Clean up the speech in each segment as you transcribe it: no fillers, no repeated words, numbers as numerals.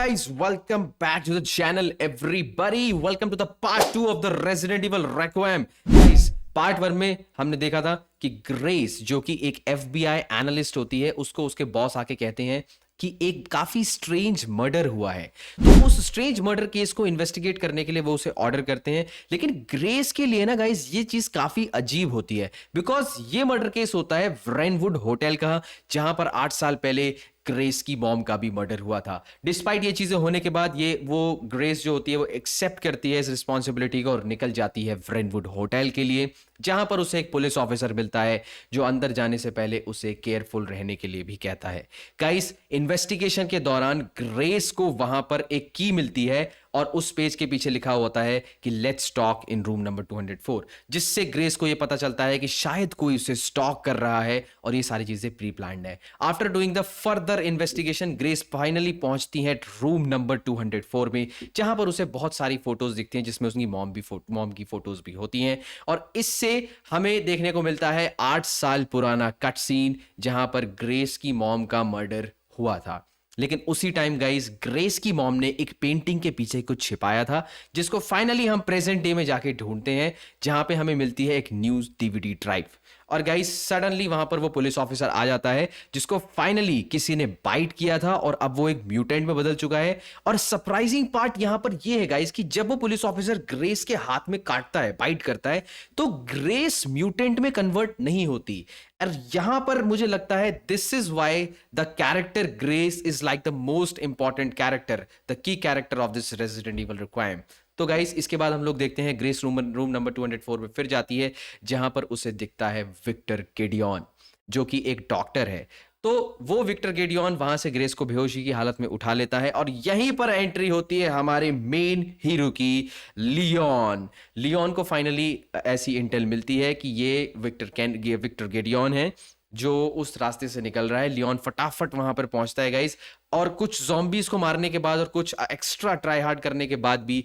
guys, welcome back to the channel everybody. Welcome to the part 2 of the Resident Evil Requiem. Guys, part 1 में हमने देखा था कि grace जो कि एक FBI एनालिस्ट होती है, उसको उसके बॉस आके कहते हैं कि एक काफी स्ट्रेंज मर्डर हुआ है। तो उस स्ट्रेंज मर्डर केस को इन्वेस्टिगेट करने के लिए वो उसे ऑर्डर करते हैं। लेकिन ग्रेस के लिए ना गाइस ये चीज काफी अजीब होती है, बिकॉज ये मर्डर केस होता है ब्रेनवुड होटल का, जहां पर 8 साल पहले ग्रेस की मॉम का भी मर्डर हुआ था। डिस्पाइट ये चीजें होने के बाद वो ग्रेस जो होती है वो एक्सेप्ट करती है इस रिस्पॉन्सिबिलिटी को और निकल जाती है ब्रेनवुड होटल के लिए, जहां पर उसे एक पुलिस ऑफिसर मिलता है जो अंदर जाने से पहले उसे केयरफुल रहने के लिए भी कहता है। गाइस, इन्वेस्टिगेशन के दौरान ग्रेस को वहां पर एक की मिलती है और उस पेज के पीछे लिखा होता है कि let's talk in room number 204, जिससे ग्रेस को यह पता चलता है कि शायद कोई उसे स्टॉक कर रहा है और ये सारी चीजें प्री प्लान्ड है। After doing the further investigation, grace finally पहुंचती है रूम नंबर 204 में, जहां पर उसे बहुत सारी फोटोज दिखती हैं जिसमें उसकी मॉम की फोटोज भी होती हैं। और इससे हमें देखने को मिलता है 8 साल पुराना कट सीन जहां पर ग्रेस की मॉम का मर्डर हुआ था। लेकिन उसी टाइम गाइस, ग्रेस की मॉम ने एक पेंटिंग के पीछे कुछ छिपाया था, जिसको फाइनली हम प्रेजेंट डे में जाके ढूंढते हैं, जहां पे हमें मिलती है एक न्यूज डीवीडी ड्राइव। और गाइस, सडनली वहां पर वो पुलिस ऑफिसर आ जाता है जिसको फाइनली किसी ने बाइट किया था और अब वो एक म्यूटेंट में बदल चुका है। और सरप्राइजिंग पार्ट यहां पर ये है गाइस कि जब वो पुलिस ऑफिसर ग्रेस के हाथ में काटता है, बाइट करता है, तो ग्रेस म्यूटेंट में कन्वर्ट नहीं होती। और यहां पर मुझे लगता है this is why the character Grace is like the most important character, the key character of this Resident Evil Requiem. तो गाइस, इसके बाद हम लोग देखते हैं ग्रेस रूम नंबर 204 में फिर जाती है, जहां पर उसे दिखता है विक्टर गेडियन, जो कि एक डॉक्टर है। तो वो विक्टर गेडियन वहां से ग्रेस को बेहोशी की हालत में उठा लेता है और यहीं पर एंट्री होती है हमारे मेन हीरो की, लियोन को फाइनली ऐसी इंटेल मिलती है कि ये विक्टर गेडियन है जो उस रास्ते से निकल रहा है। लियोन फटाफट वहां पर पहुंचता है गाइस, और कुछ ज़ॉम्बीज को मारने के बाद और कुछ एक्स्ट्रा ट्राई हार्ड करने के बाद भी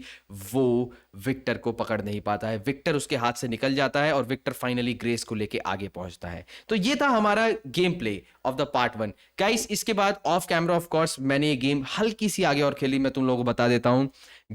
वो विक्टर को पकड़ नहीं पाता है। विक्टर उसके हाथ से निकल जाता है और विक्टर फाइनली ग्रेस को लेके आगे पहुंचता है। तो ये था हमारा game play of the part 1 guys. इसके बाद ऑफ कैमरा ऑफ कोर्स मैंने ये गेम हल्की सी आगे और खेली, मैं तुम लोगों को बता देता हूं।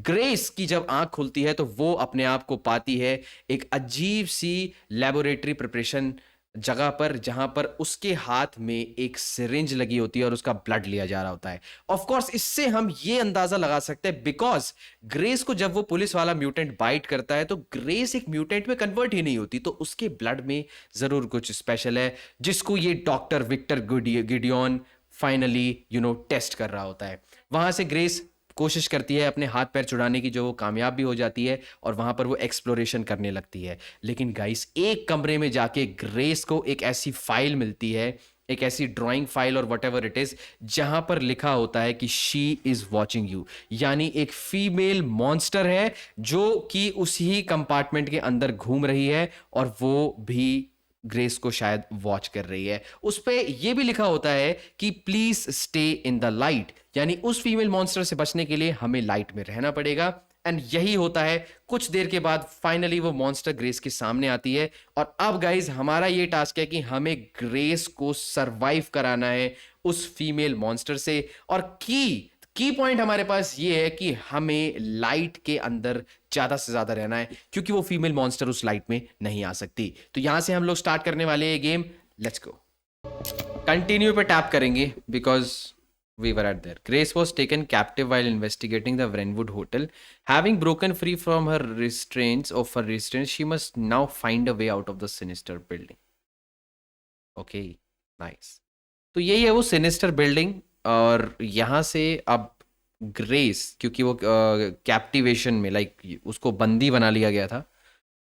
ग्रेस की जब आंख खुलती है तो वो अपने आप को पाती है एक अजीब सी लेबोरेटरी प्रिपरेशन जगह पर, जहां पर उसके हाथ में एक सिरिंज लगी होती है और उसका ब्लड लिया जा रहा होता है। ऑफ कोर्स इससे हम ये अंदाजा लगा सकते हैं, बिकॉज ग्रेस को जब वो पुलिस वाला म्यूटेंट बाइट करता है तो ग्रेस एक म्यूटेंट में कन्वर्ट ही नहीं होती, तो उसके ब्लड में जरूर कुछ स्पेशल है, जिसको ये doctor Victor Gideon finally test कर रहा होता है। वहां से ग्रेस कोशिश करती है अपने हाथ पैर छुड़ाने की, जो वो कामयाब भी हो जाती है और वहां पर वो एक्सप्लोरेशन करने लगती है। लेकिन गाइस, एक कमरे में जाके ग्रेस को एक ऐसी फाइल मिलती है, एक ऐसी ड्राइंग फाइल और वट एवर इट इज, जहां पर लिखा होता है कि शी इज वॉचिंग यू, यानी एक फीमेल मॉन्स्टर है जो कि उसी कंपार्टमेंट के अंदर घूम रही है और वो भी ग्रेस को शायद वॉच कर रही है। उस पे ये भी लिखा होता है कि please stay in the light, यानी उस फीमेल मॉन्स्टर से बचने के लिए हमें लाइट में रहना पड़ेगा। एंड यही होता है। कुछ देर के बाद फाइनली वो मॉन्स्टर ग्रेस के सामने आती है और अब गाइज हमारा ये टास्क है कि हमें ग्रेस को सरवाइव कराना है उस फीमेल मॉन्स्टर से। और की पॉइंट हमारे पास ये है कि हमें लाइट के अंदर ज्यादा से ज्यादा रहना है, क्योंकि वो फीमेल मॉन्स्टर उस लाइट में नहीं आ सकती। तो यहां से हम लोग स्टार्ट करने वाले हैं गेम। Let's go. कंटिन्यू पे टैप करेंगे because we were at there. Grace was taken captive while investigating the Wrenwood Hotel. Having broken free from her restraints, she must now find a way out of the sinister building. Okay, nice. तो यही है वो sinister building, और यहाँ से अब grace, क्योंकि वो कैप्टिवेशन में उसको बंदी बना लिया गया था,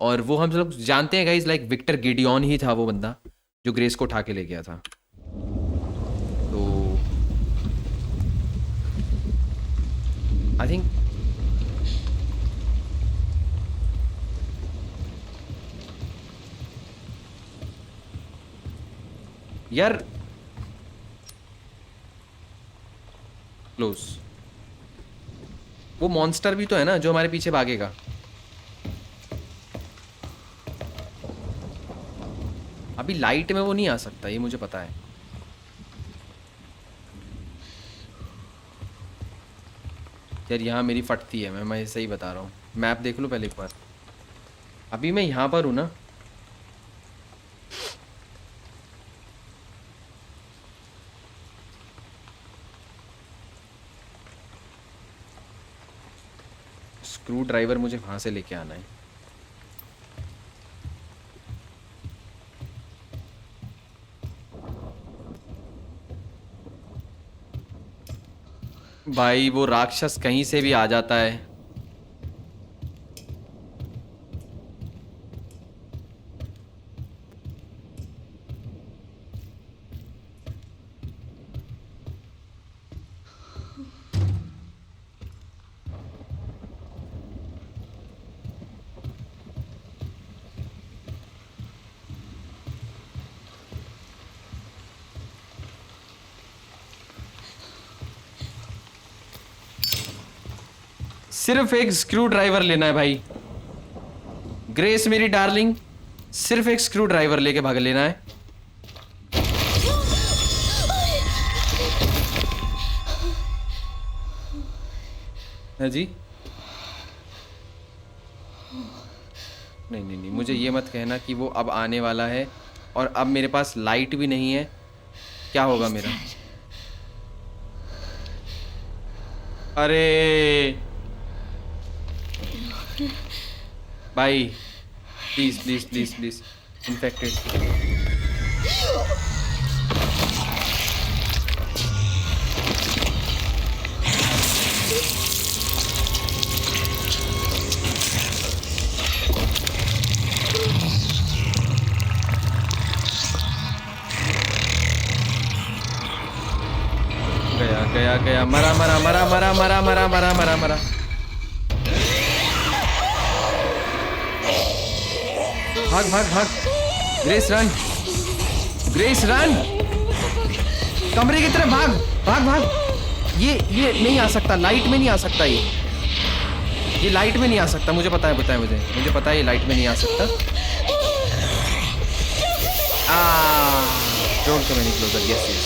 और वो हम लोग जानते हैं गाइस विक्टर गिडियन ही था वो बंदा जो ग्रेस को उठा के ले गया था। I think यार क्लोज, वो मॉन्स्टर भी तो है ना जो हमारे पीछे भागेगा। अभी लाइट में वो नहीं आ सकता, ये मुझे पता है। यार यहाँ मेरी फटती है, मैं सही बता रहा हूँ। मैप देख लो पहले एक बार। अभी मैं यहाँ पर हूँ ना। स्क्रू ड्राइवर मुझे वहाँ से लेके आना है। भाई वो राक्षस कहीं से भी आ जाता है। सिर्फ एक स्क्रू ड्राइवर लेना है भाई। ग्रेस मेरी डार्लिंग, सिर्फ एक स्क्रू ड्राइवर लेके भाग लेना है। है जी? नहीं नहीं नहीं, मुझे ये मत कहना कि वो अब आने वाला है और अब मेरे पास लाइट भी नहीं है। क्या होगा मेरा? अरे भाई please please please please, infected. गया गया गया, मरा मरा मरा मरा मरा मरा मरा मरा मरा। भाग भाग भाग, ग्रेस रन, ग्रेस रन, कमरे की तरफ भाग भाग भाग। ये नहीं आ सकता, लाइट में नहीं आ सकता। ये लाइट में नहीं आ सकता, मुझे पता है मुझे पता है ये लाइट में नहीं आ सकता। Don't come any closer. Yes yes.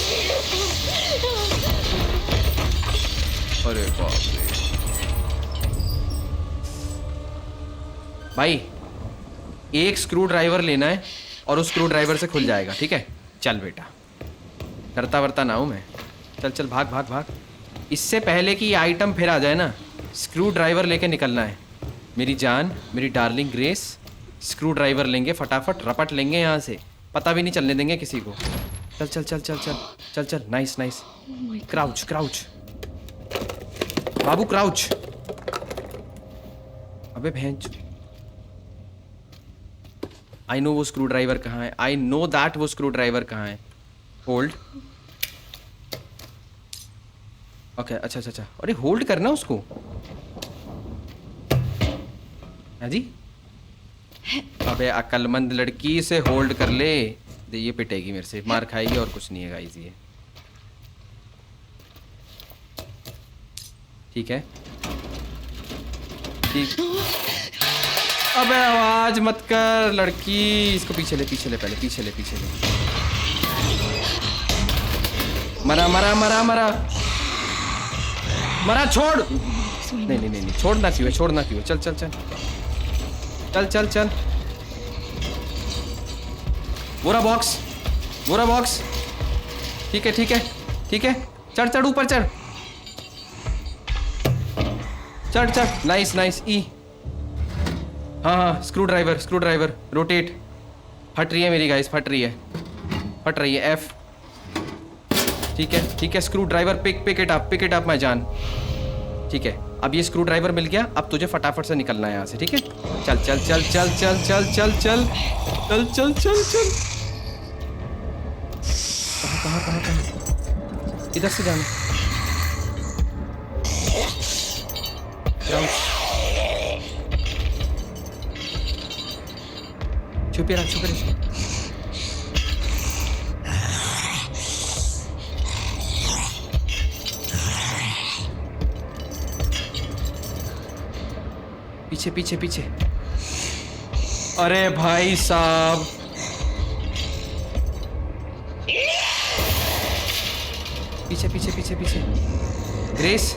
अरे बाप रे भाई, एक स्क्रू ड्राइवर लेना है और उस स्क्रू ड्राइवर से खुल जाएगा। ठीक है, चल बेटा, डरता वरता ना हूँ मैं। चल चल भाग भाग भाग। इससे पहले कि ये आइटम फिर आ जाए ना, स्क्रू ड्राइवर लेके निकलना है। मेरी जान, मेरी डार्लिंग ग्रेस, स्क्रू ड्राइवर लेंगे, फटाफट रपट लेंगे यहाँ से, पता भी नहीं चलने देंगे किसी को। चल चल चल चल चल चल चल। Nice nice. क्राउच क्राउच बाबू, क्राउच। अबे भैंस, आई नो वो स्क्रू ड्राइवर कहाँ है। आई नो दैट वो स्क्रू ड्राइवर कहाँ है। होल्ड। ओके अच्छा अच्छा अच्छा। अरे होल्ड करना उसको। है जी? अबे अक्लमंद लड़की, से होल्ड कर ले। ये पिटेगी मेरे से, मार खाएगी और कुछ नहीं है गाइस ये। ठीक है ठीक। अबे आवाज मत कर लड़की, इसको पीछे ले पीछे ले, पहले पीछे ले पीछे ले। मरा मरा मरा मरा मरा, छोड़। नहीं नहीं नहीं नहीं, छोड़ना क्यों है, छोड़ना क्यों है। चल चल चल चल चल चल। वो रहा बॉक्स, वो रहा बॉक्स। ठीक है ठीक है ठीक है। चढ़ चढ़ ऊपर चढ़, चढ़ चढ़। Nice nice. ई हाँ हाँ, स्क्रू ड्राइवर रोटेट। फट रही है मेरी गाइस, फट रही है, फट रही है। एफ। ठीक है screwdriver, pick it up my जान। ठीक है, अब ये स्क्रू ड्राइवर मिल गया, अब तुझे फटाफट से निकलना है यहाँ से। ठीक है, चल चल चल चल चल चल चल चल चल चल चल चल। कहाँ इधर से जाना। छुपे रहा छुपे रहा। पीछे पीछे पीछे। अरे भाई साहब, पीछे पीछे पीछे पीछे। ग्रेस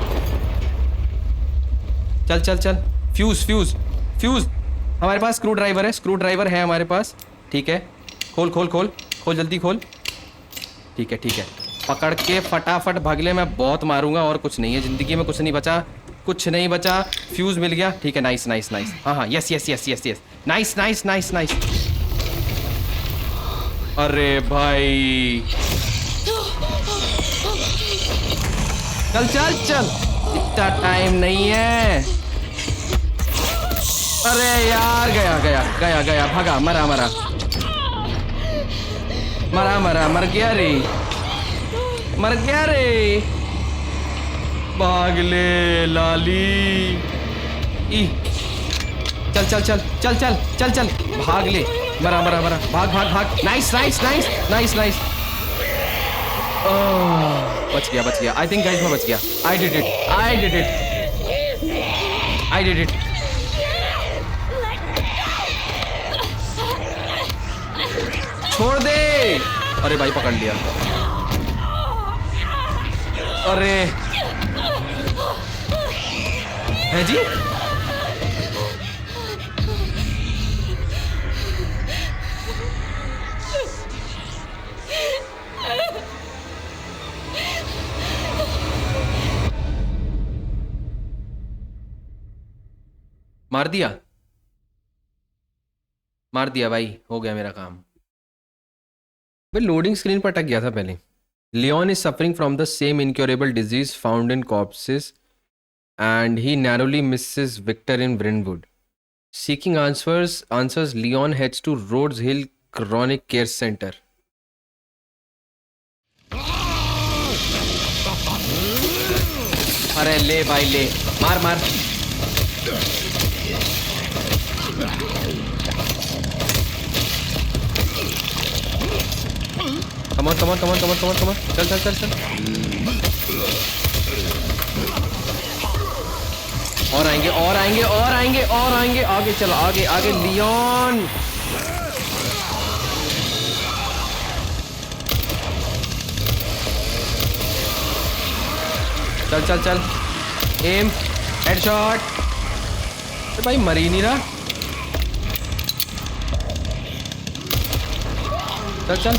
चल चल चल, फ्यूज फ्यूज फ्यूज। हमारे पास स्क्रू ड्राइवर है, स्क्रू ड्राइवर है हमारे पास। ठीक है, खोल खोल खोल खोल, जल्दी खोल। ठीक है ठीक है, पकड़ के फटाफट भगले। मैं बहुत मारूंगा और कुछ नहीं है जिंदगी में, कुछ नहीं बचा, कुछ नहीं बचा। फ्यूज मिल गया, ठीक है, नाइस नाइस नाइस। हाँ हाँ, yes yes yes yes yes, nice nice nice nice. अरे भाई, चल चल चल, इतना टाइम नहीं है। अरे यार, गया गया गया गया, भागा, मरा मरा मरा मरा, मर गया रे, मर गया रे। भाग ले लाली। ई, चल चल चल चल चल चल चल, भाग ले, मरा मरा मरा, भाग भाग भाग। Nice nice nice nice nice. बच गया बच गया, आई थिंक गाइस मैं बच गया। I did it, I did it, I did it. छोड़ दे। अरे भाई, पकड़ लिया। अरे है जी, मार दिया, मार दिया भाई, हो गया मेरा काम। भाई लोडिंग स्क्रीन पर अटक गया था पहले। Leon is suffering from the same incurable disease found in corpses and he narrowly misses Victor in Brentwood. Seeking answers, Leon heads to Rhodes Hill Chronic Care Center. अरे ले भाई ले, मार मार। Come on come on come on come on come on come on, चल चल चल चल। और आएंगे और आएंगे और आएंगे और आएंगे, आगे चलो, आगे आगे लियोन। चल चल चल, एम, हेडशॉट। तो भाई मर ही नहीं रहा। चल चल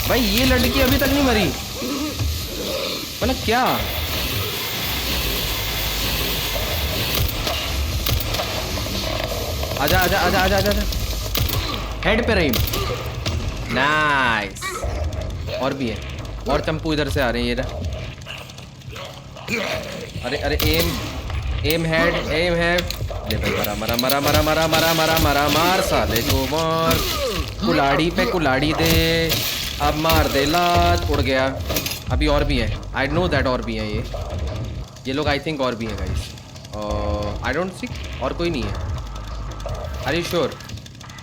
भाई, ये लड़की अभी तक नहीं मरी, मतलब क्या। आजा आजा आजा आजा आजा, हेड पे रही। नाइस, और भी है, और चंपू इधर से आ रहे हैं ये रहा। अरे अरे, aim aim head, aim head. ले भाई, मरा मरा मरा मरा मरा मरा मरा मरा, मार साले को मार। कुलाड़ी पे कुलाड़ी दे, अब मार दे, लात उड़ गया। अभी और भी है, आई नो दैट, और भी है ये लोग, आई थिंक और भी है गाइस। आई डोंट सी, और कोई नहीं है। Are you sure?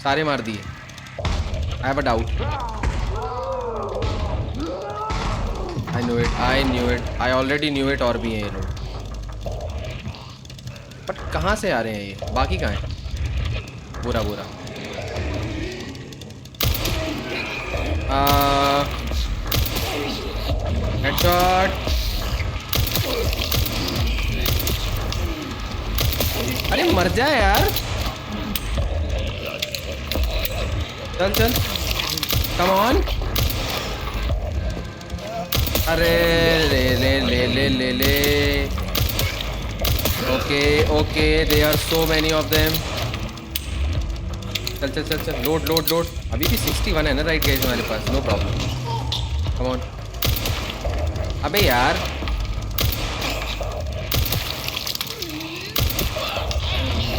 सारे मार दिए। I have a doubt. I knew it. I knew it. I already knew it. और भी हैं ये लोग। बट कहाँ से आ रहे हैं ये? बाकी कहाँ हैं? बुरा बुरा। हेडशॉट। अरे मर जाए यार। चल चल, कम ऑन। अरे ले ले ले ले ले ले। Okay okay, they are so many of them. चल चल चल चल, लोड लोड लोड। अभी भी 61 है ना राइट गाइस हमारे पास, नो प्रॉब्लम। Come on. अबे यार,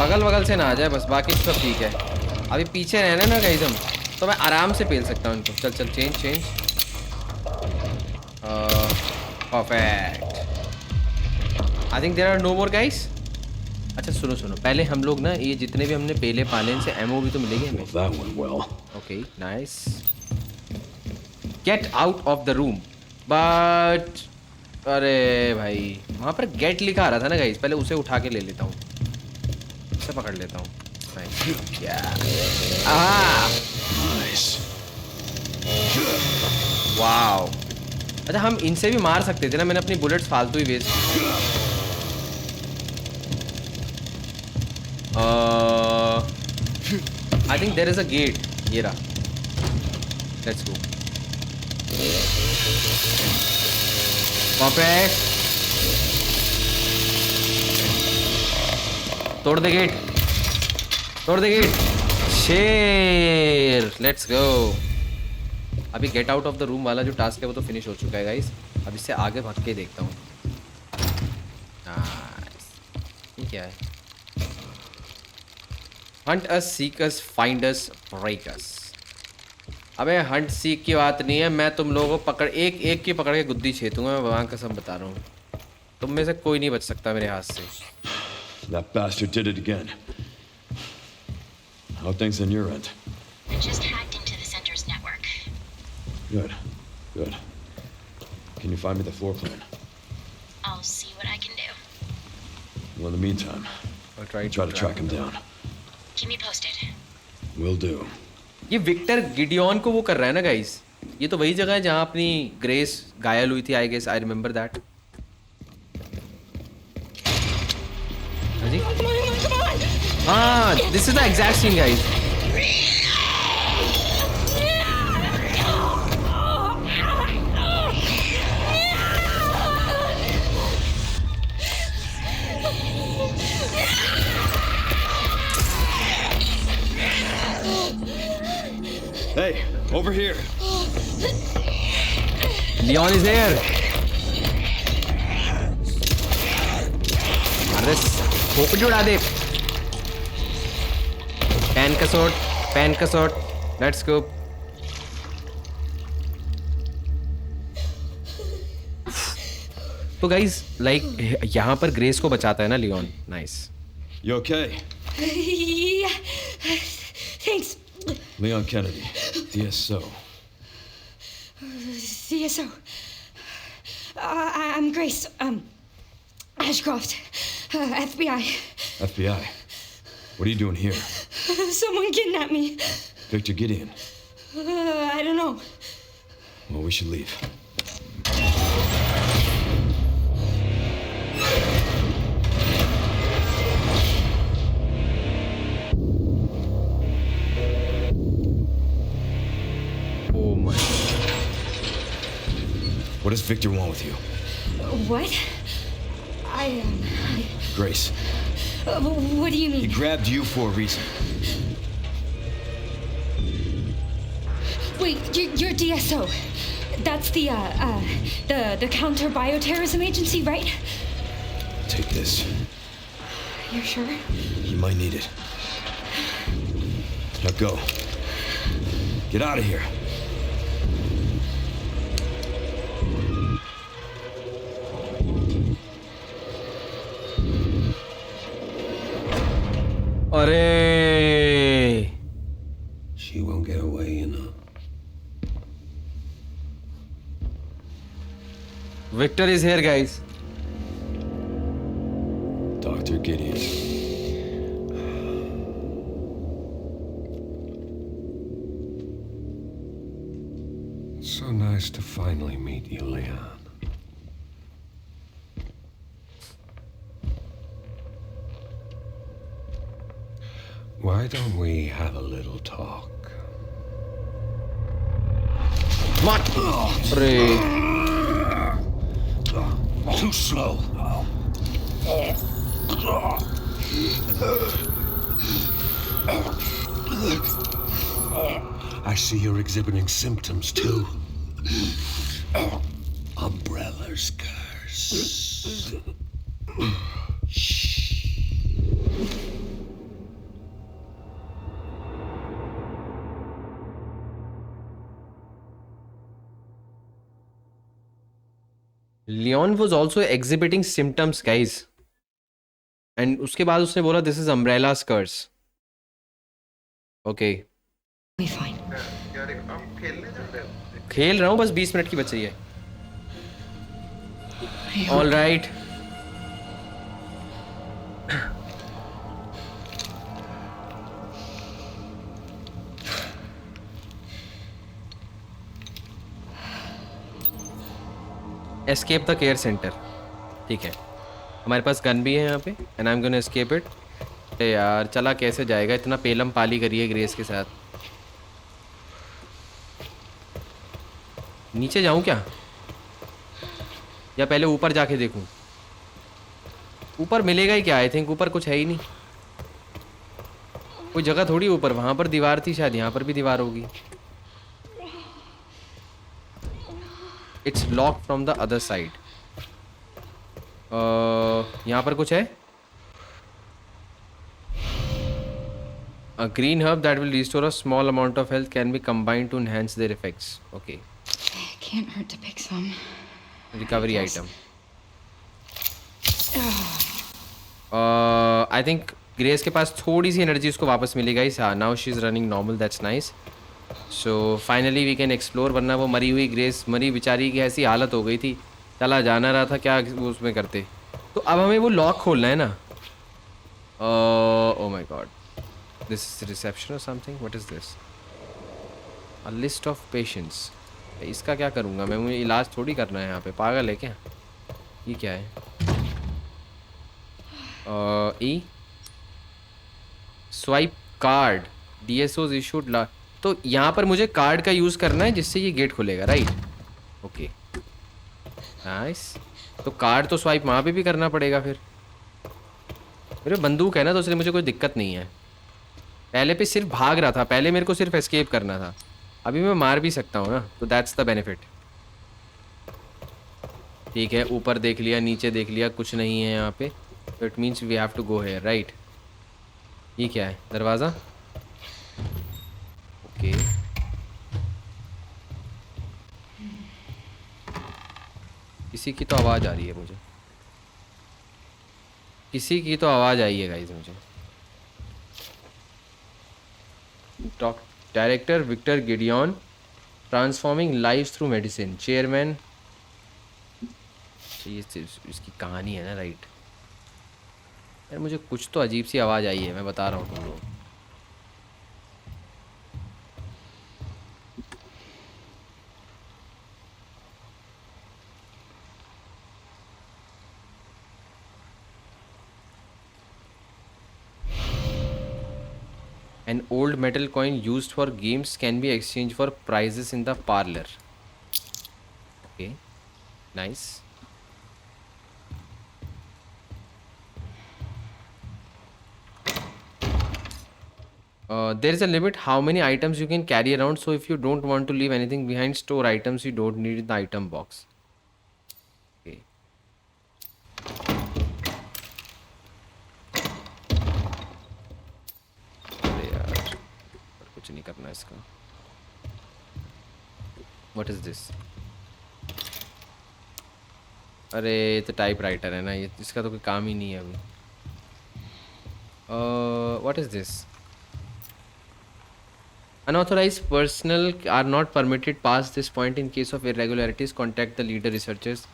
बगल बगल से ना आ जाए बस, बाकी तो सब ठीक है। अभी पीछे रहने ना गाइस हम, तो मैं आराम से पेल सकता हूँ इनको। चल चल, change change, perfect. I think there are no more guys. अच्छा सुनो सुनो, पहले हम लोग ना ये जितने भी हमने पेले पाले, इनसे एमओ भी तो मिलेगी हमें। Okay nice. Gate out of the room, but अरे भाई वहाँ पर गेट लिखा आ रहा था ना गाइस, पहले उसे उठा के ले लेता हूँ, इसे पकड़ लेता हूँ। वाओ, अच्छा हम इनसे भी मार सकते थे ना, मैंने अपनी बुलेट्स फालतू ही waste. I think there is a gate. ये रहा. Let's go. परफेक्ट. तोड़ दे गेट. तोड़ दे गेट. शेर. Let's go. अभी get out of the room वाला जो टास्क है वो तो फिनिश हो चुका है गाइस. अब इससे आगे भाग के देखता हूँ. ये क्या है? हंट अस, सीक अस, फाइंड अस, ब्रेक अस. अबे हंट सीक की बात नहीं है. मैं तुम लोगों को पकड़ एक एक की पकड़ के गुद्दी छेदूंगा. मैं भगवान कसम बता रहा हूँ. तुम में से कोई नहीं बच सकता मेरे हाथ से. That bastard did it again. How things on your end? I just hacked into the center's network. Good. Good. Can you find me the floor plan? I'll see what I can do. Well, in the meantime, I'll try to track him down. Keep me posted. Will do. ये Victor Gideon को वो कर रहा है ना guys. ये तो वही जगह है जहाँ अपनी ग्रेस घायल हुई थी. I guess I remember that. हाँ, this is the exact scene guys. Hey, over here. Leon is here. अरे खोपड़ी उड़ा दे. पैन का शॉट. Let's go. तो गाइस लाइक यहाँ पर ग्रेस को बचाता है ना Leon. Nice. You okay? Yeah. Thanks. Leon Kennedy, DSO. CSO. I'm Grace. Ashcroft. FBI. FBI. What are you doing here? Someone kidnapped me. Victor Gideon. I don't know. Well, we should leave. Oh my. What does Victor want with you? What? Grace. What do you He mean? grabbed you for a reason. Wait, you're DSO. That's the counter bioterrorism agency, right? Take this. You're sure? You might need it. Now go. Get out of here. अरे She won't get away, you know. Victor is here guys. Dr. Gideon. So nice to finally meet you, Leon. Why don't we have a little talk? What? अरे Too slow. I see you're exhibiting symptoms too. Umbrella's curse. Leon was also exhibiting symptoms guys. And उसके बाद उसने बोला this is Umbrella's curse. Okay We fine. खेल रहा हूँ बस 20 minute की बच रही है. All right. Escape the care centre. ठीक है हमारे पास गन भी है यहाँ पे. And I am gonna escape it. अरे यार चला कैसे जाएगा, इतना पेलम पाली करी है ग्रेस के साथ। नीचे जाऊं क्या, या पहले ऊपर जाके देखूं? ऊपर मिलेगा ही क्या, आई थिंक ऊपर कुछ है ही नहीं, कोई जगह थोड़ी ऊपर। वहां पर दीवार थी शायद, यहाँ पर भी दीवार होगी। It's lock from the other side. यहाँ पर कुछ है। A green herb that will restore a small amount of health can be combined to enhance their effects. Okay. Can't hurt to pick some. Recovery item. I think grace के पास थोड़ी सी energy उसको वापस मिली गई। हाँ, now she is running normal, that's nice. So finally we can explore, वरना वो मरी हुई ग्रेस, मरी बेचारी की ऐसी हालत हो गई थी, चला जाना रहा था, क्या वो उसमें करते। तो अब हमें वो लॉक खोलना है ना। Oh my God, this is reception और something, what is this? A list of patients. इसका क्या करूँगा मैं, मुझे इलाज थोड़ी करना है यहाँ पे, पागल है क्या? ये क्या है? ई स्वाइप कार्ड, DSOs इशूड ला। तो यहाँ पर मुझे कार्ड का यूज़ करना है जिससे ये गेट खुलेगा, राइट? Okay nice. तो कार्ड तो स्वाइप वहाँ पे भी करना पड़ेगा फिर। मेरे बंदूक है ना, तो इसलिए मुझे कोई दिक्कत नहीं है। पहले पे सिर्फ भाग रहा था, पहले मेरे को सिर्फ एस्केप करना था, अभी मैं मार भी सकता हूँ ना, तो दैट्स द बेनिफिट। ठीक है, ऊपर देख लिया, नीचे देख लिया, कुछ नहीं है यहाँ पे, तो it means we have to go here, right? ये क्या है, दरवाज़ा? ओके किसी की तो आवाज़ आ रही है मुझे, किसी की तो आवाज़ आई है गाइस मुझे। Director Victor Gideon, transforming lives through medicine, chairman. ये इसकी कहानी है ना, राइट? यार मुझे कुछ तो अजीब सी आवाज़ आई है, मैं बता रहा हूँ तुम लोग। An old metal coin used for games can be exchanged for prizes in the parlor. Okay, nice. There is a limit how many items you can carry around, so if you don't want to leave anything behind, store items you don't need in the item box. Okay. अरे यार कुछ नहीं करना इसका। What is this? अरे ये तो typewriter है ना, ये इसका तो कोई काम ही नहीं है अभी। What is this? Unauthorized personnel are not permitted past this point. In case of irregularities, contact the leader researchers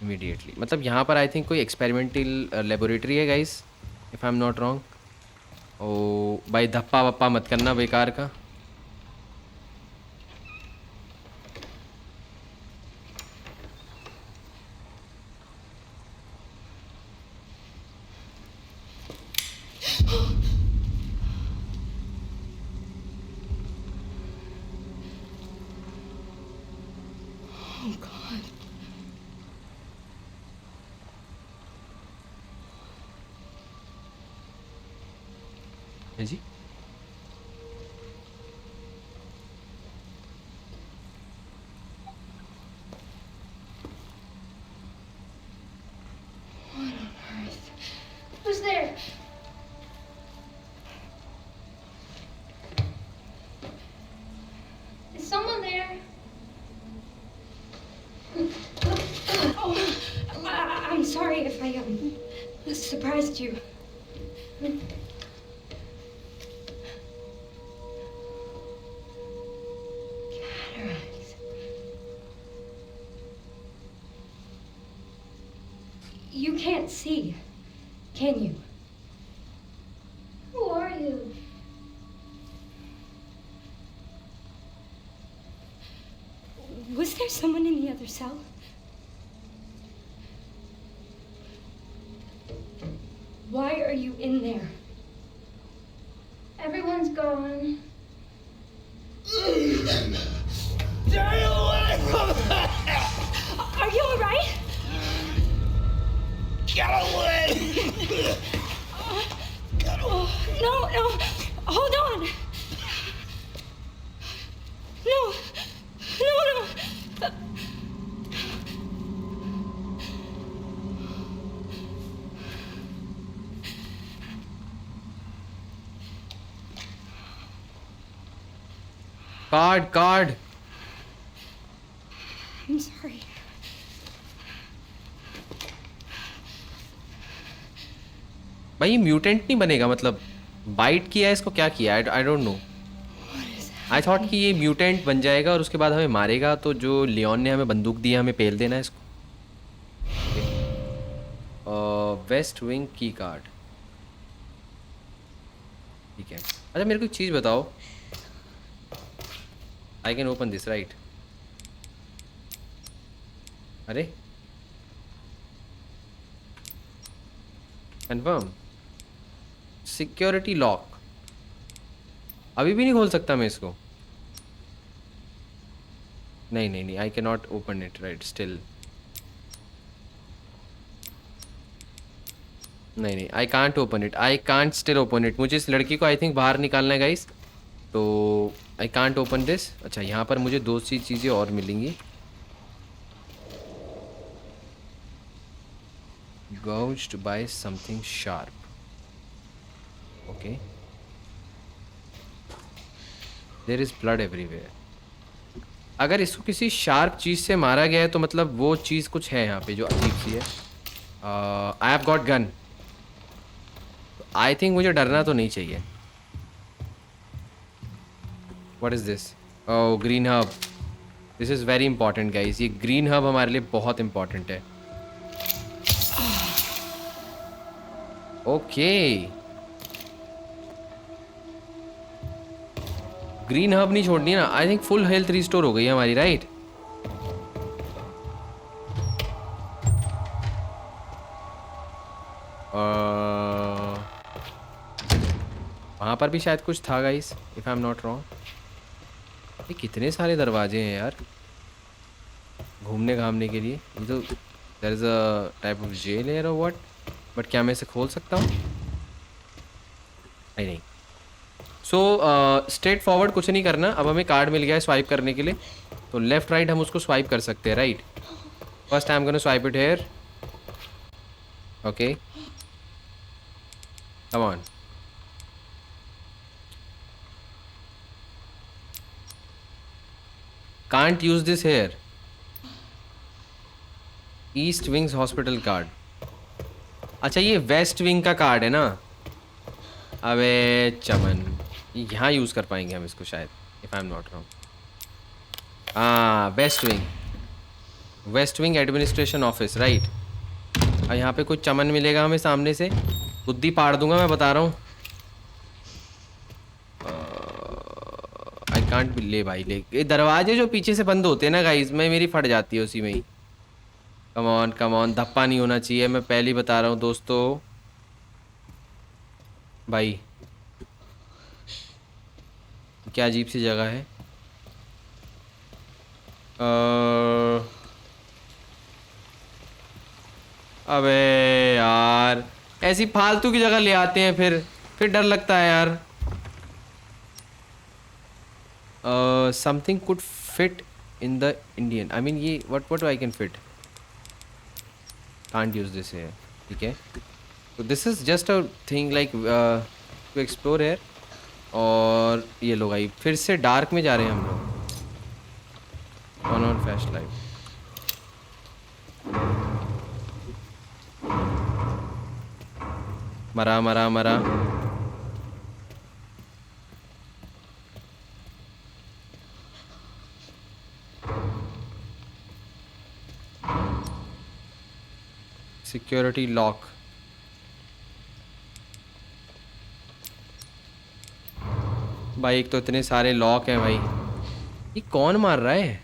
immediately. मतलब यहाँ पर आई थिंक कोई एक्सपेरिमेंटल लेबोरेटरी है guys, if I am not wrong. ओ भाई धप्पा वप्पा मत करना बेकार का। Oh God. है जी? Who's there? Is someone there? Oh, I'm sorry if I surprised you. Cataracts. You can't see, can you? Who are you? Was there someone in the other cell? Why are you in there? Everyone's gone. Stay away from her! Are you alright? Get away! No, no. Hold on. No. No, no. Card I'm sorry. भाई ये mutant नहीं बनेगा, मतलब bite किया है इसको, क्या किया? I don't know. I thought कि ये म्यूटेंट बन जाएगा और उसके बाद हमें मारेगा, तो जो लियोन ने हमें बंदूक दी हमें पेल देना है इसको। वेस्ट विंग की कार्ड, ठीक है। अच्छा मेरे को एक चीज़ बताओ, I can open this right? अरे कन्फर्म सिक्योरिटी लॉक, अभी भी नहीं खोल सकता मैं इसको? नहीं नहीं नहीं, I can not open it right still. नहीं नहीं, आई can't open it, I can't still open it. मुझे इस लड़की को आई थिंक बाहर निकालना है गाइस, तो आई कांट ओपन दिस। अच्छा यहाँ पर मुझे दो सी चीज़ें और मिलेंगी। gouged by something sharp, okay, there is blood everywhere। अगर इसको किसी शार्प चीज़ से मारा गया है तो मतलब वो चीज़ कुछ है यहाँ पे जो अजीब सी है। आई have got gun, I think मुझे डरना तो नहीं चाहिए। What is this? Oh green hub, this is very important guys, ये ग्रीन हब हमारे लिए बहुत इंपॉर्टेंट है। ओके ग्रीन हब नहीं छोड़नी ना। I think full health restore हो गई है हमारी, राइट? वहाँ पर भी शायद कुछ था guys, if I am not wrong. ये कितने सारे दरवाजे हैं यार घूमने घामने के लिए। ये तो there is a type of jail है और व्हाट, बट क्या मैं इसे खोल सकता हूँ? नहीं। सो स्ट्रेट फॉरवर्ड कुछ नहीं करना। अब हमें कार्ड मिल गया है स्वाइप करने के लिए, तो लेफ्ट राइट हम उसको स्वाइप कर सकते हैं, right? First I am gonna swipe it here, okay come on. Can't use this here. East wings hospital card. अच्छा ये वेस्ट विंग का कार्ड है ना? अबे चमन, यहाँ यूज़ कर पाएंगे हम इसको शायद, if I am not wrong. हाँ west wing administration office, right? और यहाँ पे कुछ चमन मिलेगा हमें सामने से, बुद्धि पाड़ दूंगा मैं बता रहा हूँ। आई कांट ले भाई, ले ये दरवाजे जो पीछे से बंद होते हैं ना गाइस, मैं मेरी फट जाती है उसी में ही। कम ऑन, धप्पा नहीं होना चाहिए, मैं पहले ही बता रहा हूँ दोस्तों। भाई क्या अजीब सी जगह है। अबे यार ऐसी फालतू की जगह ले आते हैं, फिर डर लगता है यार। Something could fit in the Indian, I mean ये what I can fit, can't use this है, ठीक है? तो this is just a thing like to explore here. और ये लोग आई फिर से डार्क में जा रहे हैं हम लोग। ऑन फ्लैश लाइट, मरा। सिक्योरिटी लॉक, भाई एक तो इतने सारे लॉक हैं भाई। ये कौन मार रहा है?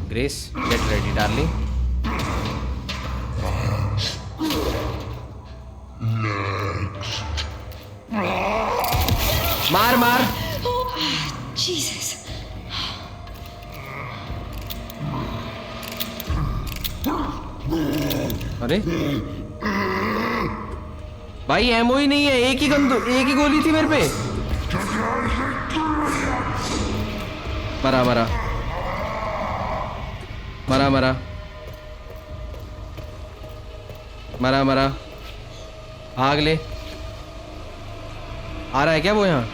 Grace get ready darling. मार मार। Jesus. अरे भाई एमओ ही नहीं है, एक ही गोली थी मेरे पे। मरा मरा मरा मरा मरा मरा। भाग ले। आ रहा है क्या वो यहाँ?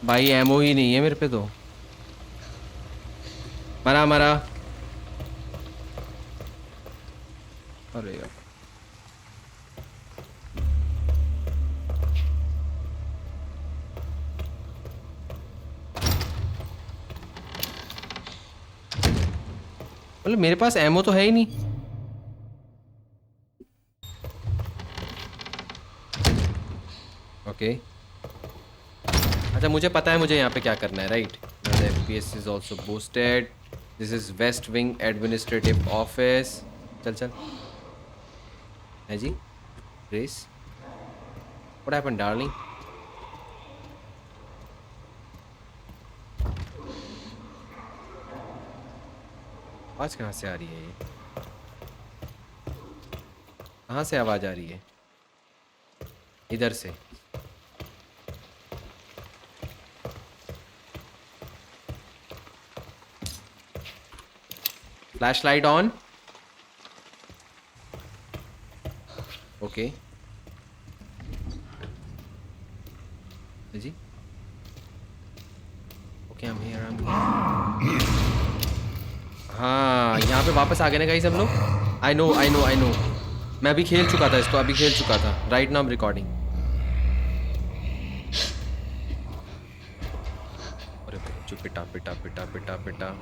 भाई एमओ ही नहीं है मेरे पे तो। मरा मरा। अरे यार मतलब मेरे पास एमओ तो है ही नहीं। ओके अच्छा मुझे पता है मुझे यहाँ पे क्या करना है right. FPS is also boosted. This is west wing administrative office. चल चल है जी। Race what happened darling? आवाज कहाँ से आ रही है? ये कहाँ से आवाज आ रही है? इधर से। Flash light on. Okay ji okay हम हियर हाँ यहाँ पे वापस आ गए ना गाइस हम लोग। आई नो मैं अभी खेल चुका था इसको, अभी खेल चुका था। Right now I am recording. अरे जो पिटा पिटा पिटा पिटा पिटा।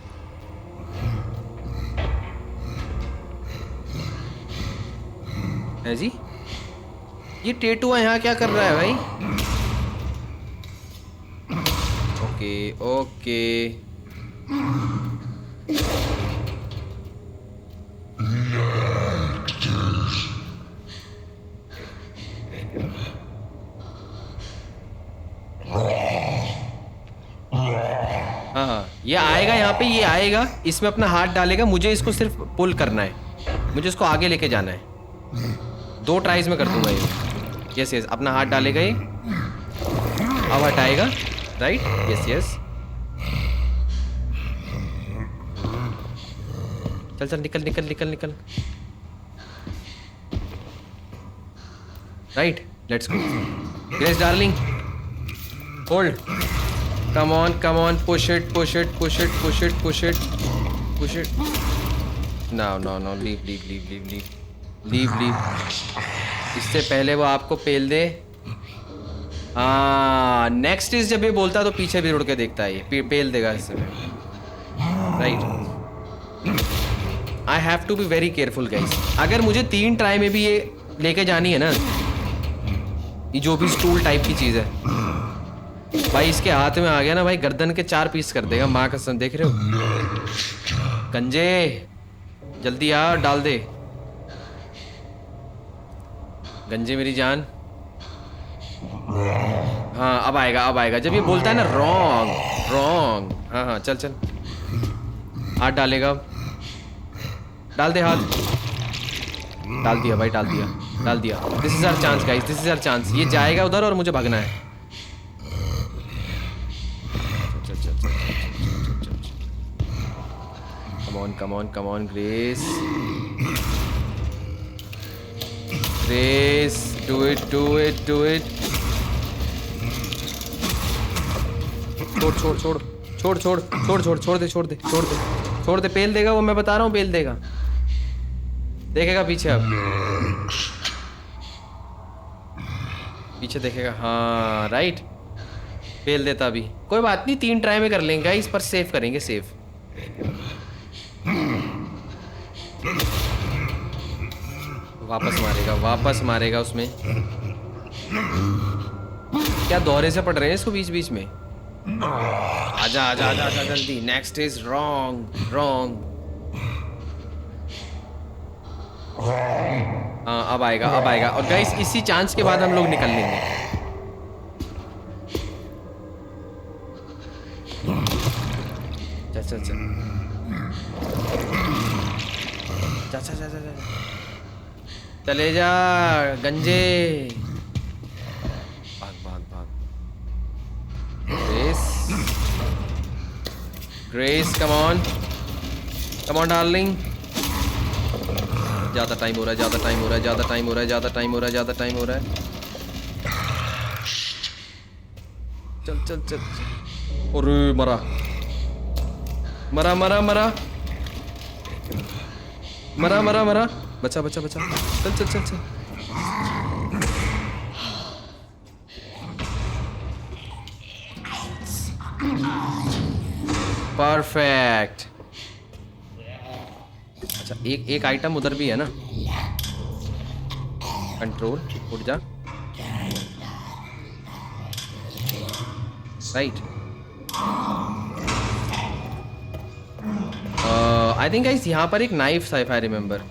है जी ये टेटुआ यहाँ क्या कर रहा है भाई? ओके ओके हाँ ये आएगा यहाँ पे, ये आएगा इसमें अपना हाथ डालेगा। मुझे इसको सिर्फ पुल करना है, मुझे इसको आगे लेके जाना है। 2 ट्राइज में कर दूंगा ये। यस यस अपना हाथ डालेगा ये, अब हटाएगा राइट। यस यस चल चल निकल निकल निकल निकल। Right let's go. Grace darling hold. Come on push it push it push it push it push it push it. No no no leave leave leave leave leave leave leave. इससे पहले वो आपको पेल दे। हाँ नेक्स्ट इज जब ये बोलता तो पीछे भी उड़ के देखता है ये पेल देगा इससे। Right I have to be very careful guys. अगर मुझे 3 ट्राई में भी ये लेके जानी है ना, ये जो भी स्टूल टाइप की चीज़ है भाई, इसके हाथ में आ गया ना भाई, गर्दन के 4 पीस कर देगा। माँ कसम देख रहे हो गंजे, जल्दी आ डाल दे गंजे मेरी जान। हाँ अब आएगा जब ये बोलता है ना रॉन्ग रॉन्ग। हाँ हाँ चल चल हाथ डालेगा। डाल दे हाथ। डाल दिया भाई डाल दिया। This is our chance guys, this is our chance. ये जाएगा उधर और मुझे भागना है। Come on Grace do it छोड़ दे पेल देगा वो, मैं बता रहा हूँ पेल देगा। देखेगा पीछे, अब पीछे देखेगा। हाँ राइट पेल देता अभी। कोई बात नहीं 3 ट्राई में कर लेंगे इस पर, सेव करेंगे सेव। वापस मारेगा उसमें। क्या दौरे से पड़ रहे हैं इसको बीच बीच में? आजा आजा आजा आजा जल्दी. Next is wrong wrong. हाँ अब आएगा अब आएगा. और गाइस इसी चांस के बाद हम लोग निकल लेंगे. चल चल चल. जा जा जा जा जा. चले जा गंजे. भाग भाग भाग. Grace grace come on darling. ज़्यादा टाइम हो रहा है ज़्यादा टाइम हो रहा है ज़्यादा टाइम हो रहा है ज़्यादा टाइम हो रहा है ज़्यादा टाइम हो रहा है. चल चल चल. अरे मरा मरा मरा मरा मरा मरा मरा. बचा बचा बचा. चल चल चल चल. परफेक्ट. अच्छा एक आइटम उधर भी है ना. कंट्रोल उठ जा. राइट. आई थिंक गाइस यहाँ पर एक नाइफ था इफ आई रिमेम्बर.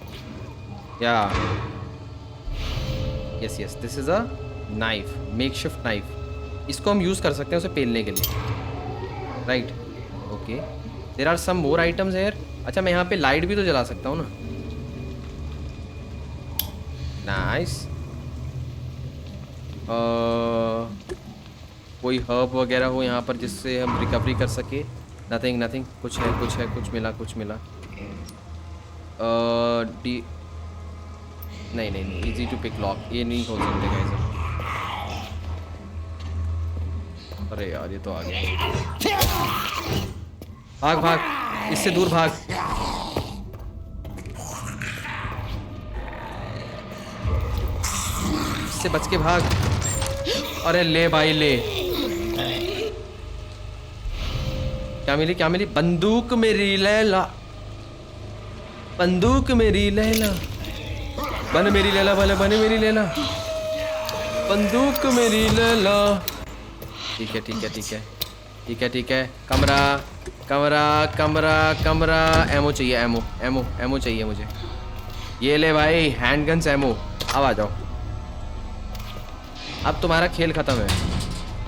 या yes yes this is a knife. Makeshift knife. इसको हम यूज कर सकते हैं उसे पेलने के लिए. Right. Okay there are some more items here. अच्छा मैं यहाँ पे लाइट भी तो जला सकता हूँ ना. नाइस. कोई हर्ब वगैरह हो यहाँ पर जिससे हम रिकवरी कर सके. Nothing nothing. कुछ है कुछ मिला कुछ मिला. डी नहीं नहीं नहीं इजी टू पिक लॉक. ये नहीं हो सकते गाइस. अरे यार ये तो आ गया. भाग भाग इससे दूर भाग. इससे बच के भाग. अरे ले भाई ले. क्या मिली बंदूक मेरी लैला. बंदूक मेरी लैला. बन मेरी लैला बन मेरी लैला. बंदूक मेरी लैला. ठीक है ठीक है ठीक है ठीक है ठीक है. कमरा कमरा कमरा कमरा. एमो चाहिए एमो एमो एमो चाहिए मुझे. ये ले भाई हैंडगन्स एमो. अब आ जाओ. अब तुम्हारा खेल ख़त्म है.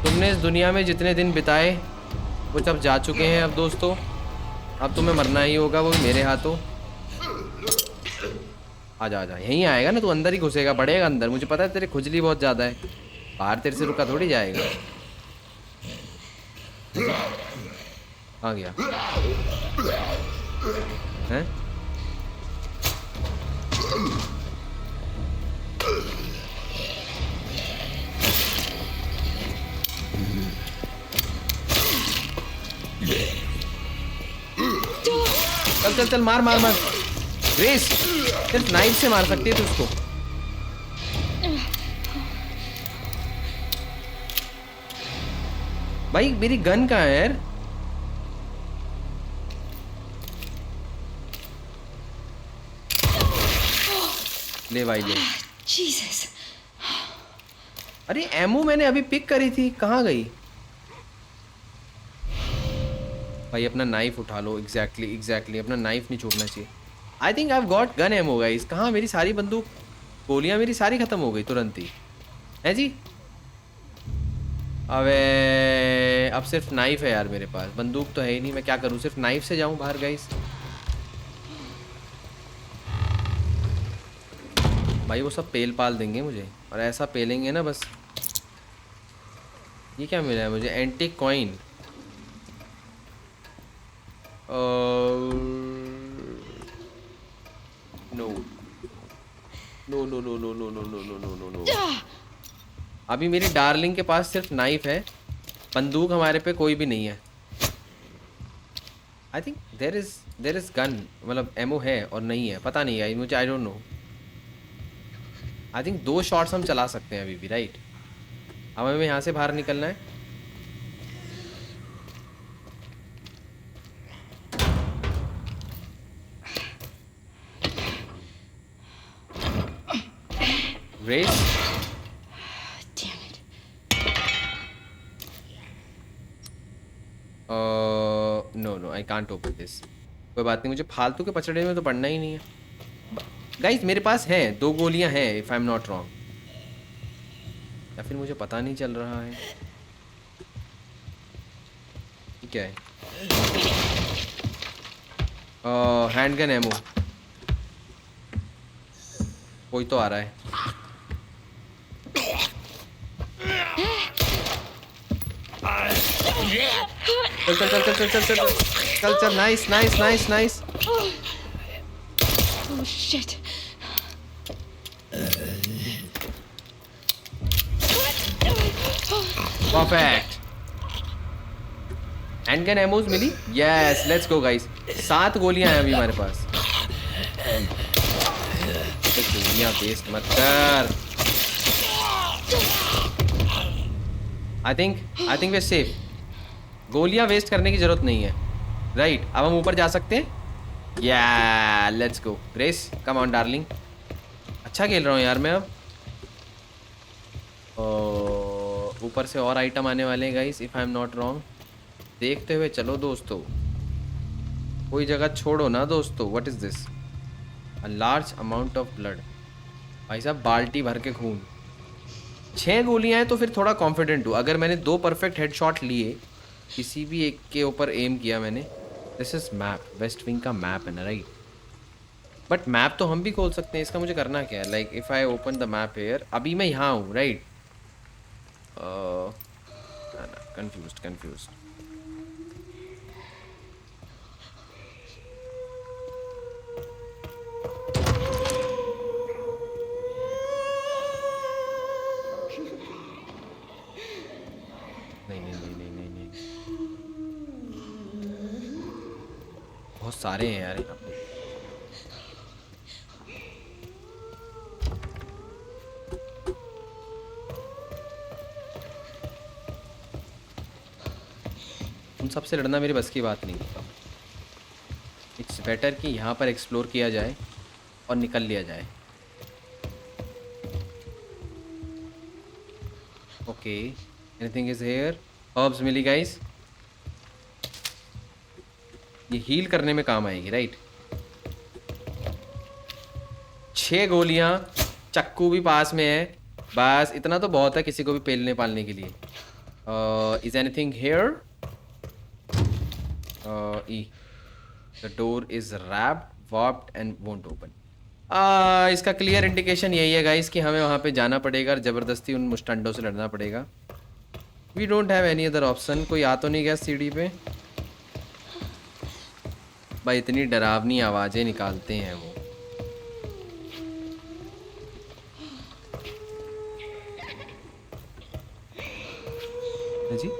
तुमने इस दुनिया में जितने दिन बिताए वो सब जा चुके हैं अब दोस्तों. अब तुम्हें मरना ही होगा वो मेरे हाथों. आजा आजा. यहीं आएगा ना तू. अंदर ही घुसेगा बढ़ेगा अंदर. मुझे पता है तेरे खुजली बहुत ज़्यादा है. बाहर तेरे से रुका थोड़ी जाएगा. आ गया हैं. चल चल चल मार मार मार. ग्रेस सिर्फ नाइफ से मार सकती है तू उसको. भाई मेरी गन कहाँ है यार. ले भाई ले. Jesus. अरे एमो मैंने अभी पिक करी थी. कहाँ गई भाई. अपना नाइफ उठा लो. एग्जैक्टली अपना नाइफ नहीं छोड़ना चाहिए. I think I have got gun ammo guys. कहाँ मेरी सारी बंदूक गोलियां मेरी सारी खत्म हो गई तुरंत ही है जी. अबे अब सिर्फ नाइफ है यार मेरे पास. बंदूक तो है ही नहीं. मैं क्या करूँ. सिर्फ नाइफ से जाऊँ बाहर गाइस. भाई वो सब पेल पाल देंगे मुझे. और ऐसा पेलेंगे ना बस. ये क्या मिला है मुझे. Antique coin. No no no no no no no no no no no no. अभी मेरी डार्लिंग के पास सिर्फ नाइफ है. बंदूक हमारे पे कोई भी नहीं है. I think there is gun. मतलब एमो है और नहीं है पता नहीं है मुझे. I don't know. I think 2 shots हम चला सकते हैं अभी भी. राइट. अब हमें यहाँ से बाहर निकलना है. Race. Damn it. No no I can't open this. कोई बात नहीं, मुझे फालतू के पचड़े में तो पढ़ना ही नहीं है। गाइस मेरे पास हैं 2 गोलियां हैं if I am not wrong, या फिर मुझे पता नहीं चल रहा है। ये क्या है? Handgun ammo. कोई तो आ रहा है। चल चल चल चल चल चल चल चल चल। Nice nice nice nice. Oh shit. Perfect. Handgun ammos मिली। Yes let's go guys. 7 गोलियां हैं अभी हमारे पास। तो गोलियां वेस्ट मत कर। I think way safe. गोलियां वेस्ट करने की जरूरत नहीं है। राइट अब हम ऊपर जा सकते हैं। या let's go grace, come on darling. अच्छा खेल रहा हूँ यार मैं अब। ऊपर से और आइटम आने वाले हैं guys if I am not wrong. देखते हुए चलो दोस्तों, कोई जगह छोड़ो ना दोस्तों। What is this? A large amount of blood. भाई साहब बाल्टी भर के खून। 6 गोलियां हैं तो फिर थोड़ा कॉन्फिडेंट हूँ। अगर मैंने 2 परफेक्ट हेडशॉट लिए, किसी भी एक के ऊपर एम किया मैंने। This is map, west wing का मैप है ना, राइट? बट मैप तो हम भी खोल सकते हैं। इसका मुझे करना क्या है? Like if I open the map here, अभी मैं यहाँ हूँ राइट? कंफ्यूज्ड। नहीं बहुत सारे हैं यार यहाँ पे। उन सबसे लड़ना मेरी बस की बात नहीं। इट्स बेटर कि यहाँ पर एक्सप्लोर किया जाए और निकल लिया जाए। Okay anything is here. Herbs मिली गाइस, ये हील करने में काम आएगी राइट? 6 गोलियां, चक्कू भी पास में है। बस इतना तो बहुत है किसी को भी पेलने पालने के लिए। Is anything here? ई the door is wrapped, warped and won't open. इसका क्लियर इंडिकेशन यही है गाइस कि हमें वहाँ पे जाना पड़ेगा और ज़बरदस्ती उन मुस्टंडों से लड़ना पड़ेगा। We don't have any other option. कोई आ तो नहीं गया सीढ़ी पे? भाई इतनी डरावनी आवाज़ें निकालते हैं वो। जी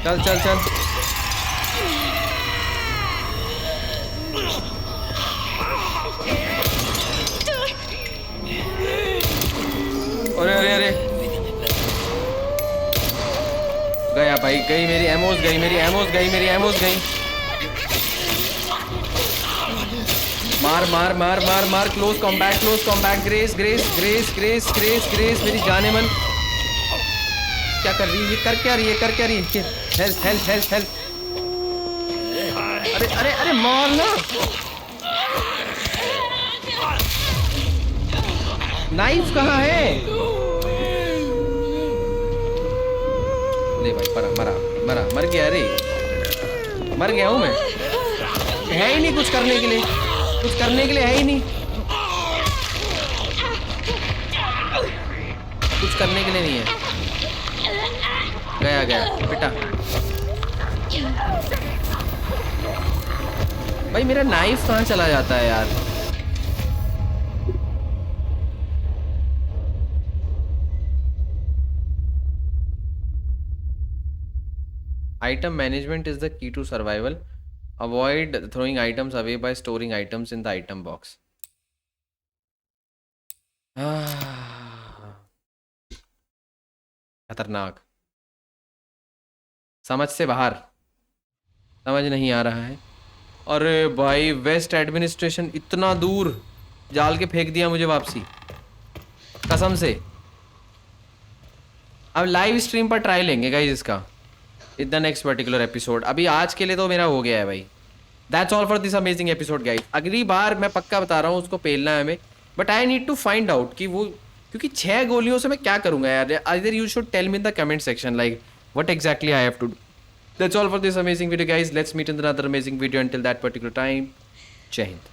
चल चल चल। अरे अरे अरे गया भाई, गई मेरी एमोस, गई मेरी एमोस, गई मेरी एमोस, गई। मार मार मार मार मार। Close combat, close combat. Grace grace grace grace grace grace मेरी जाने मन। क्या कर रही है? ये कर क्या रही है? कर क्या रही है? Help help help help. अरे अरे अरे मारना। नाइफ कहाँ है? ले भाई, मरा मरा मरा, मर गया। अरे मर गया हूँ मैं। है ही नहीं कुछ करने के लिए, कुछ करने के लिए है ही नहीं, कुछ करने के लिए नहीं है। गया गया बेटा। भाई मेरा नाइफ कहाँ चला जाता है यार? Item management is the key to survival. Avoid throwing items away by storing items in the item box. खतरनाक, समझ से बाहर, समझ नहीं आ रहा है। अरे भाई वेस्ट एडमिनिस्ट्रेशन इतना दूर, जाल के फेंक दिया मुझे वापसी, कसम से। अब लाइव स्ट्रीम पर ट्राई लेंगे गाइस इसका, in the next particular episode. अभी आज के लिए तो मेरा हो गया है भाई। That's all for this amazing episode guys. अगली बार मैं पक्का बता रहा हूँ उसको पेलना है हमें, but I need to find out कि वो, क्योंकि 6 गोलियों से मैं क्या करूँगा यार। Either you should tell me in the comment section like what exactly I have to do. That's all for this amazing video guys. Let's meet in another amazing video. Until that particular time, Jai Hind.